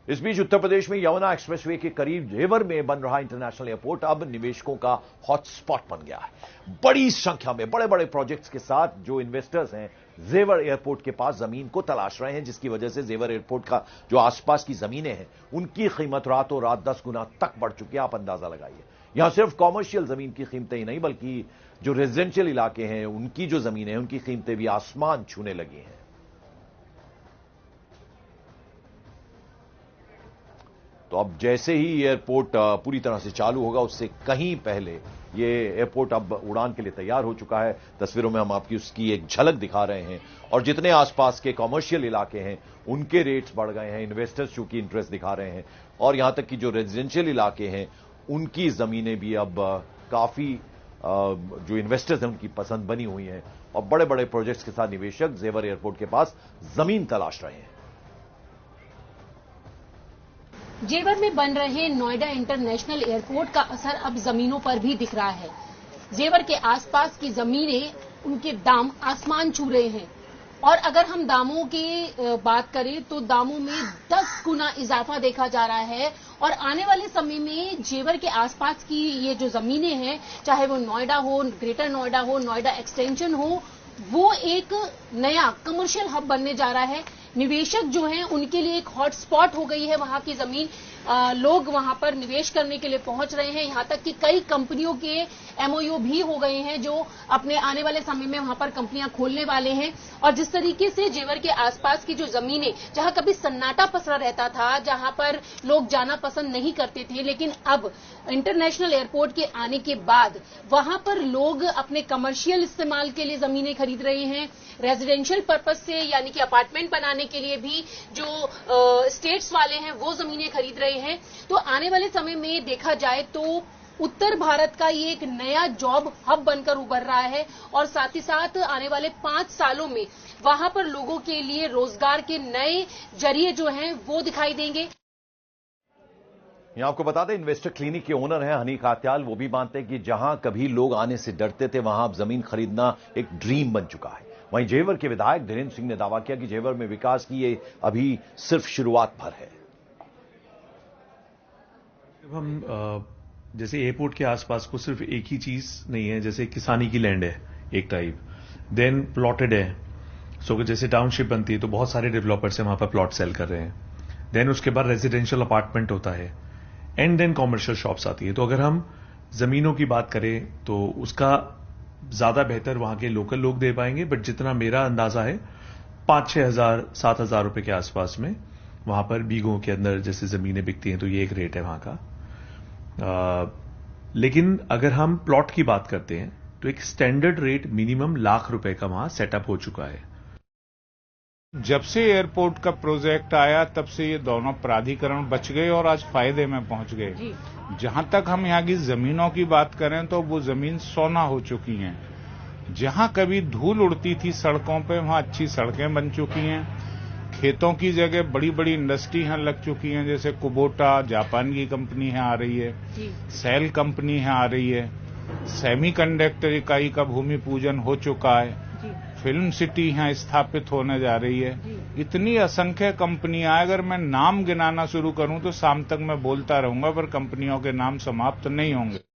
इस बीच उत्तर प्रदेश में यमुना एक्सप्रेसवे के करीब जेवर में बन रहा इंटरनेशनल एयरपोर्ट अब निवेशकों का हॉटस्पॉट बन गया है। बड़ी संख्या में बड़े बड़े प्रोजेक्ट्स के साथ जो इन्वेस्टर्स हैं जेवर एयरपोर्ट के पास जमीन को तलाश रहे हैं, जिसकी वजह से जेवर एयरपोर्ट का जो आसपास की जमीनें हैं उनकी कीमत रातों रात 10 गुना तक बढ़ चुकी है। आप अंदाजा लगाइए, यहां सिर्फ कॉमर्शियल जमीन की कीमतें ही नहीं बल्कि जो रेजिडेंशियल इलाके हैं उनकी जो जमीनें हैं उनकी कीमतें भी आसमान छूने लगी हैं। तो अब जैसे ही एयरपोर्ट पूरी तरह से चालू होगा उससे कहीं पहले ये एयरपोर्ट अब उड़ान के लिए तैयार हो चुका है। तस्वीरों में हम आपकी उसकी एक झलक दिखा रहे हैं और जितने आसपास के कॉमर्शियल इलाके हैं उनके रेट्स बढ़ गए हैं, इन्वेस्टर्स चूंकि इंटरेस्ट दिखा रहे हैं और यहां तक कि जो रेजिडेंशियल इलाके हैं उनकी जमीनें भी अब काफी जो इन्वेस्टर्स हैं उनकी पसंद बनी हुई हैं और बड़े बड़े प्रोजेक्ट्स के साथ निवेशक जेवर एयरपोर्ट के पास जमीन तलाश रहे हैं। जेवर में बन रहे नोएडा इंटरनेशनल एयरपोर्ट का असर अब जमीनों पर भी दिख रहा है। जेवर के आसपास की जमीनें, उनके दाम आसमान छू रहे हैं और अगर हम दामों की बात करें तो दामों में 10 गुना इजाफा देखा जा रहा है और आने वाले समय में जेवर के आसपास की ये जो जमीनें हैं, चाहे वो नोएडा हो, ग्रेटर नोएडा हो, नोएडा एक्सटेंशन हो, वो एक नया कमर्शियल हब बनने जा रहा है। निवेशक जो हैं उनके लिए एक हॉटस्पॉट हो गई है वहां की जमीन। लोग वहां पर निवेश करने के लिए पहुंच रहे हैं। यहां तक कि कई कंपनियों के एमओयू भी हो गए हैं जो अपने आने वाले समय में वहां पर कंपनियां खोलने वाले हैं। और जिस तरीके से जेवर के आसपास की जो जमीनें, जहां कभी सन्नाटा पसरा रहता था, जहां पर लोग जाना पसंद नहीं करते थे, लेकिन अब इंटरनेशनल एयरपोर्ट के आने के बाद वहां पर लोग अपने कमर्शियल इस्तेमाल के लिए जमीनें खरीद रहे हैं। रेजिडेंशियल पर्पज से यानी कि अपार्टमेंट बनाने के लिए भी जो स्टेट्स वाले हैं वो जमीनें खरीद रहे हैं। तो आने वाले समय में देखा जाए तो उत्तर भारत का ये एक नया जॉब हब बनकर उभर रहा है और साथ ही साथ आने वाले 5 सालों में वहां पर लोगों के लिए रोजगार के नए जरिए जो हैं वो दिखाई देंगे। यहां आपको बता दें, इन्वेस्टर क्लिनिक के ओनर हैं हनी कात्याल। वो भी मानते हैं कि जहां कभी लोग आने से डरते थे वहां अब जमीन खरीदना एक ड्रीम बन चुका है। वहीं जेवर के विधायक धीरेन्द्र सिंह ने दावा किया कि जेवर में विकास की ये अभी सिर्फ शुरुआत भर है। जब हम जैसे एयरपोर्ट के आसपास को सिर्फ एक ही चीज नहीं है, जैसे किसानी की लैंड है एक टाइप, देन प्लॉटेड है, सो जैसे टाउनशिप बनती है तो बहुत सारे डेवलपर्स वहां पर प्लॉट सेल कर रहे हैं, देन उसके बाद रेजिडेंशियल अपार्टमेंट होता है एंड देन कॉमर्शियल शॉप्स आती है। तो अगर हम जमीनों की बात करें तो उसका ज्यादा बेहतर वहां के लोकल लोग दे पाएंगे, बट जितना मेरा अंदाजा है 5-6 हजार 7 हजार रुपए के आसपास में वहां पर बीघों के अंदर जैसे जमीनें बिकती हैं तो ये एक रेट है वहां का। लेकिन अगर हम प्लॉट की बात करते हैं तो एक स्टैंडर्ड रेट मिनिमम लाख रुपए का वहां सेटअप हो चुका है। जब से एयरपोर्ट का प्रोजेक्ट आया तब से ये दोनों प्राधिकरण बच गए और आज फायदे में पहुंच गए। जहां तक हम यहाँ की जमीनों की बात करें तो वो जमीन सोना हो चुकी हैं। जहां कभी धूल उड़ती थी सड़कों पे वहां अच्छी सड़कें बन चुकी हैं। खेतों की जगह बड़ी बड़ी इंडस्ट्री यहाँ लग चुकी हैं, जैसे कुबोटा जापान की कंपनी है आ रही है, सेल कंपनी है आ रही है, सेमीकंडक्टर इकाई का भूमि पूजन हो चुका है, फिल्म सिटी यहाँ स्थापित होने जा रही है। इतनी असंख्य कंपनियां, अगर मैं नाम गिनाना शुरू करूं तो शाम तक मैं बोलता रहूंगा, पर कंपनियों के नाम समाप्त नहीं होंगे।